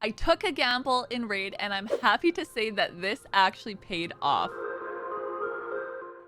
I took a gamble in raid and I'm happy to say that this actually paid off.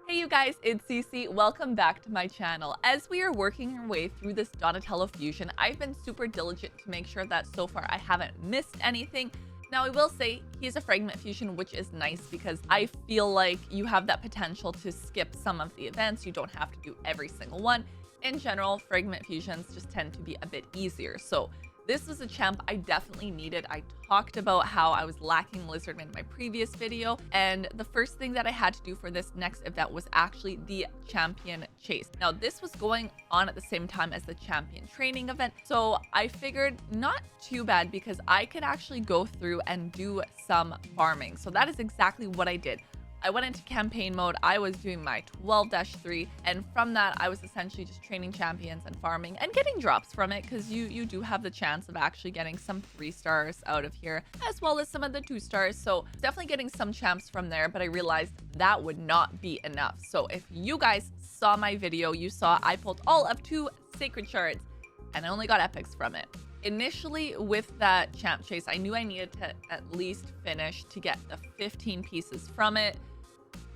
Hey you guys, it's Cece. Welcome back to my channel. As we are working our way through this Donatello fusion, I've been super diligent to make sure that so far I haven't missed anything. Now, I will say he's a fragment fusion, which is nice because I feel like you have that potential to skip some of the events. You don't have to do every single one. In general, fragment fusions just tend to be a bit easier. So this was a champ I definitely needed. I talked about how I was lacking Lizardman in my previous video, and the first thing that I had to do for this next event was actually the champion chase. Now, this was going on at the same time as the champion training event, so I figured not too bad because I could actually go through and do some farming. So that is exactly what I did. I went into campaign mode, I was doing my 12-3, and from that, I was essentially just training champions and farming and getting drops from it, because you do have the chance of actually getting some 3 stars out of here, as well as some of the 2 stars. So definitely getting some champs from there, but I realized that would not be enough. So if you guys saw my video, you saw I pulled all of 2 sacred shards, and I only got epics from it. Initially, with that champ chase, I knew I needed to at least finish to get the 15 pieces from it.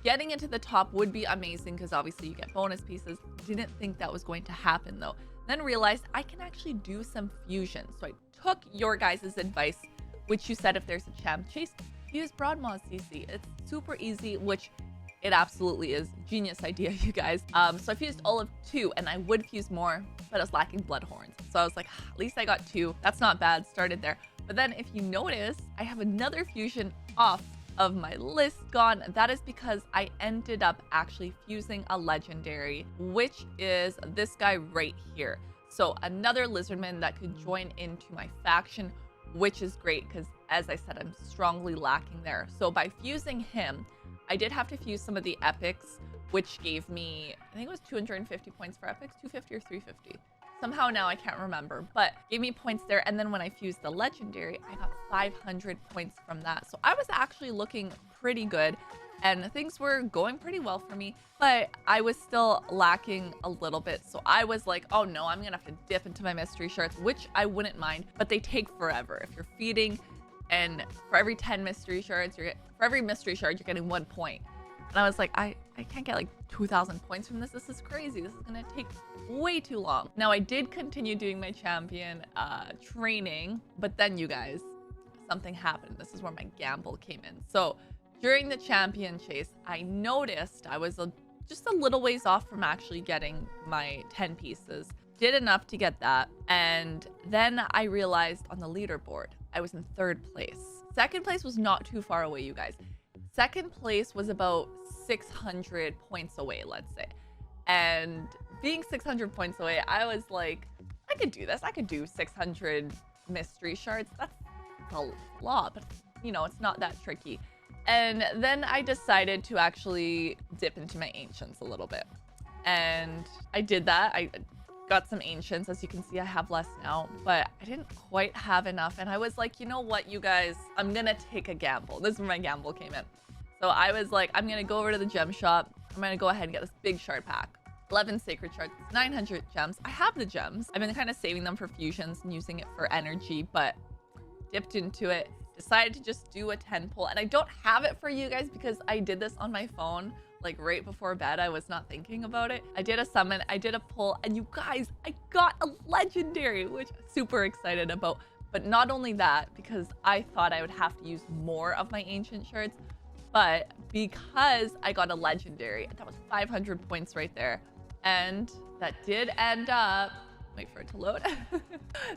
Getting into the top would be amazing because obviously you get bonus pieces. Didn't think that was going to happen though. Then realized I can actually do some fusion. So I took your guys' advice, which you said if there's a champ chase, use Broadmaw CC. It's super easy, which it absolutely is. Genius idea, you guys. So I fused all of 2, and I would fuse more, but I was lacking Bloodhorns. So I was like, at least I got 2. That's not bad. Started there. But then if you notice, I have another fusion off of my list gone. That is because I ended up actually fusing a legendary, which is this guy right here. So another Lizardman that could join into my faction, which is great because, as I said, I'm strongly lacking there. So by fusing him, I did have to fuse some of the epics, which gave me, I think it was 250 points for epics, 250 or 350. Somehow now I can't remember, but gave me points there. And then when I fused the legendary, I got 500 points from that. So I was actually looking pretty good and things were going pretty well for me, but I was still lacking a little bit. So I was like, oh no, I'm gonna have to dip into my mystery shards, which I wouldn't mind, but they take forever. If you're feeding, and for every 10 mystery shards, for every mystery shard, you're getting 1 point. And I was like, I can't get like 2,000 points from this. This is crazy. This is gonna take way too long. Now, I did continue doing my champion training, but then you guys, something happened. This is where my gamble came in. So during the champion chase, I noticed I was just a little ways off from actually getting my 10 pieces. Did enough to get that. And then I realized on the leaderboard, I was in 3rd place. 2nd place was not too far away, you guys. 2nd place was about 600 points away, let's say. And being 600 points away, I was like, I could do this. I could do 600 mystery shards. That's a lot, but you know, it's not that tricky. And then I decided to actually dip into my ancients a little bit. And I did that. I got some ancients. As you can see, I have less now, but I didn't quite have enough. And I was like, you know what, you guys, I'm gonna take a gamble. This is where my gamble came in. So I was like, I'm gonna go over to the gem shop. I'm gonna go ahead and get this big shard pack. 11 sacred shards, 900 gems. I have the gems. I've been kind of saving them for fusions and using it for energy, but dipped into it. Decided to just do a 10 pull. And I don't have it for you guys because I did this on my phone. Like right before bed, I was not thinking about it. I did a summon, I did a pull, and you guys, I got a legendary, which I'm super excited about. But not only that, because I thought I would have to use more of my ancient shards, but because I got a legendary, that was 500 points right there. And that did end up, wait for it to load,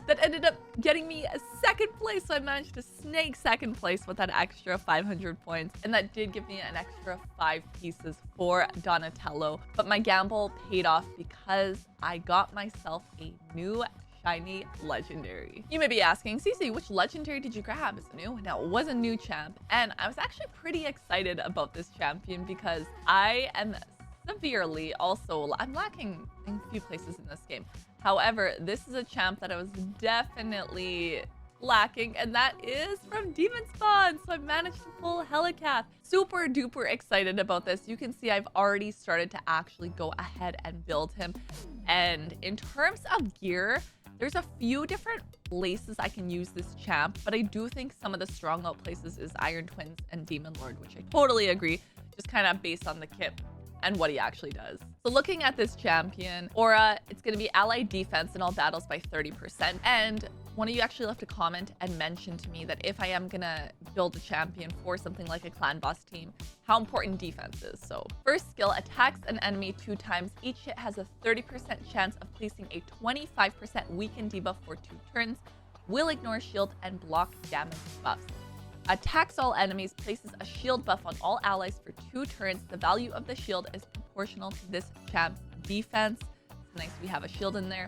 that ended up getting me a 2nd place. So I managed to snake 2nd place with that extra 500 points. And that did give me an extra 5 pieces for Donatello. But my gamble paid off because I got myself a new shiny legendary. You may be asking, Cece, which legendary did you grab? Is it new? Now, it was a new champ. And I was actually pretty excited about this champion because I am severely also, I'm lacking in a few places in this game. However, this is a champ that I was definitely lacking, and that is from Demon Spawn. So I managed to pull Helicath. Super duper excited about this. You can see I've already started to actually go ahead and build him. And in terms of gear, There's a few different places I can use this champ, but I do think some of the strong out places is Iron Twins and Demon Lord, which I totally agree, just kind of based on the kit and what he actually does. So looking at this champion, Aura, it's going to be ally defense in all battles by 30%. And one of you actually left a comment and mentioned to me that if I am going to build a champion for something like a clan boss team, how important defense is. So first skill, attacks an enemy 2 times. Each hit has a 30% chance of placing a 25% weakened debuff for 2 turns, will ignore shield and block damage buffs. Attacks all enemies, places a shield buff on all allies for 2 turns. The value of the shield is proportional to this champ's defense. It's nice we have a shield in there.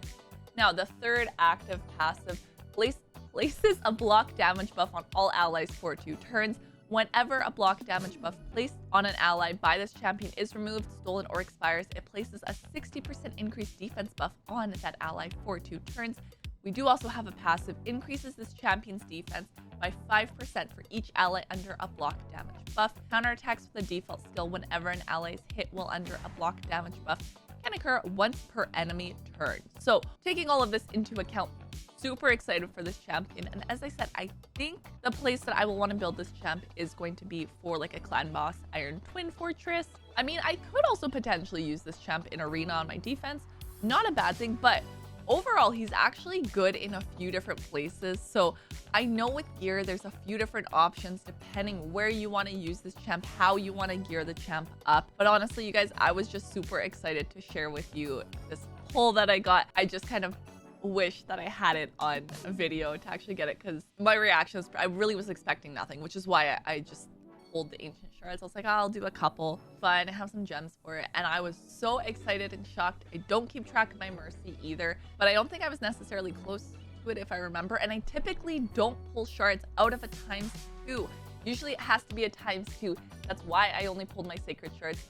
Now, the third active passive places a block damage buff on all allies for 2 turns. Whenever a block damage buff placed on an ally by this champion is removed, stolen, or expires, it places a 60% increased defense buff on that ally for 2 turns. We do also have a passive, increases this champion's defense by 5% for each ally under a block damage buff. Counterattacks with a default skill whenever an ally's hit while under a block damage buff can occur once per enemy turn. So taking all of this into account, super excited for this champion. And as I said, I think the place that I will want to build this champ is going to be for like a clan boss Iron Twin Fortress. I mean, I could also potentially use this champ in arena on my defense. Not a bad thing, but overall, he's actually good in a few different places. So I know with gear, there's a few different options depending where you want to use this champ, how you want to gear the champ up. But honestly, you guys, I was just super excited to share with you this pull that I got. I just kind of wish that I had it on a video to actually get it, because my reactions, I really was expecting nothing, which is why I just pulled the ancient shards. I was like, I'll do a couple, fine, I have some gems for it. And I was so excited and shocked. I don't keep track of my mercy either, but I don't think I was necessarily close to it if I remember. And I typically don't pull shards out of a ×2. Usually it has to be a ×2. That's why I only pulled my sacred shards,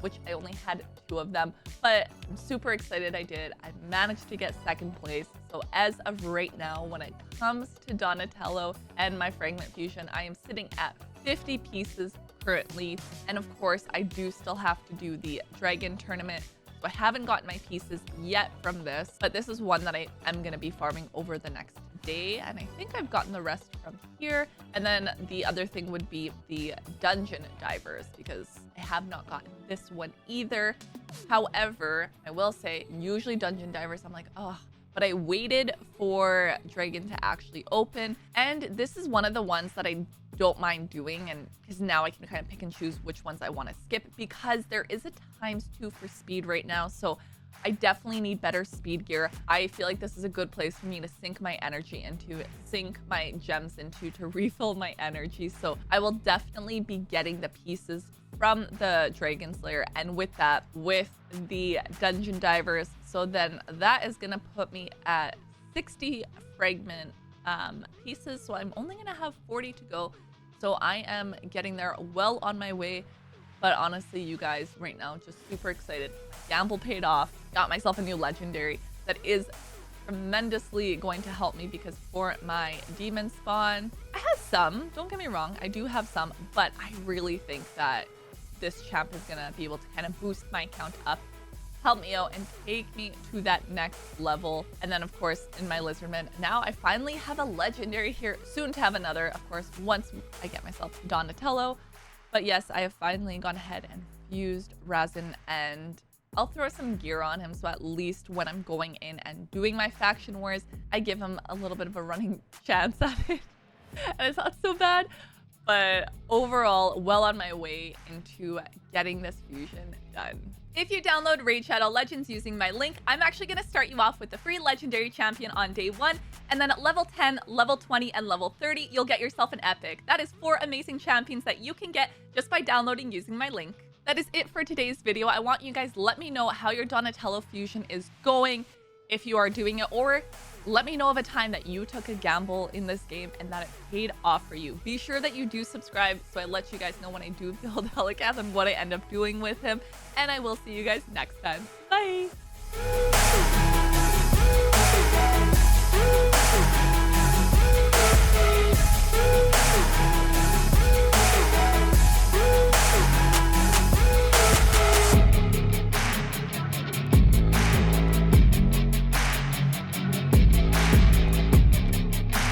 which I only had 2 of them, but I'm super excited I did. I managed to get 2nd place. So as of right now, when it comes to Donatello and my Fragment Fusion, I am sitting at 50 pieces currently. And of course, I do still have to do the Dragon Tournament. So I haven't gotten my pieces yet from this, but this is one that I am going to be farming over the next day. And I think I've gotten the rest from here. And then the other thing would be the Dungeon Divers, because I have not gotten this one either. However, I will say, usually Dungeon Divers, I'm like, oh, but I waited for Dragon to actually open. And this is one of the ones that I don't mind doing, and because now I can kind of pick and choose which ones I want to skip, because there is a ×2 for speed right now. So I definitely need better speed gear. I feel like this is a good place for me to sink my energy into, sink my gems into, to refill my energy. So I will definitely be getting the pieces from the Dragon Slayer, and with that, with the Dungeon Divers. So then that is going to put me at 60 fragment pieces. So I'm only going to have 40 to go. So I am getting there, well on my way. But honestly, you guys, right now, just super excited. Gamble paid off. Got myself a new legendary that is tremendously going to help me, because for my demon spawn, I have some, don't get me wrong, I do have some, but I really think that this champ is going to be able to kind of boost my count up, help me out, and take me to that next level. And then, of course, in my Lizardman, now I finally have a legendary here, soon to have another, of course, once I get myself Donatello. But yes, I have finally gone ahead and fused Razin, and I'll throw some gear on him, so at least when I'm going in and doing my faction wars, I give him a little bit of a running chance at it. And it's not so bad. But overall, well on my way into getting this fusion done. If you download Raid Shadow Legends using my link, I'm actually going to start you off with the free legendary champion on day 1. And then at level 10, level 20, and level 30, you'll get yourself an epic. That is 4 amazing champions that you can get just by downloading using my link. That is it for today's video. I want you guys to let me know how your Donatello fusion is going, if you are doing it, or let me know of a time that you took a gamble in this game and that it paid off for you. Be sure that you do subscribe so I let you guys know when I do build Helicath and what I end up doing with him. And I will see you guys next time. Bye!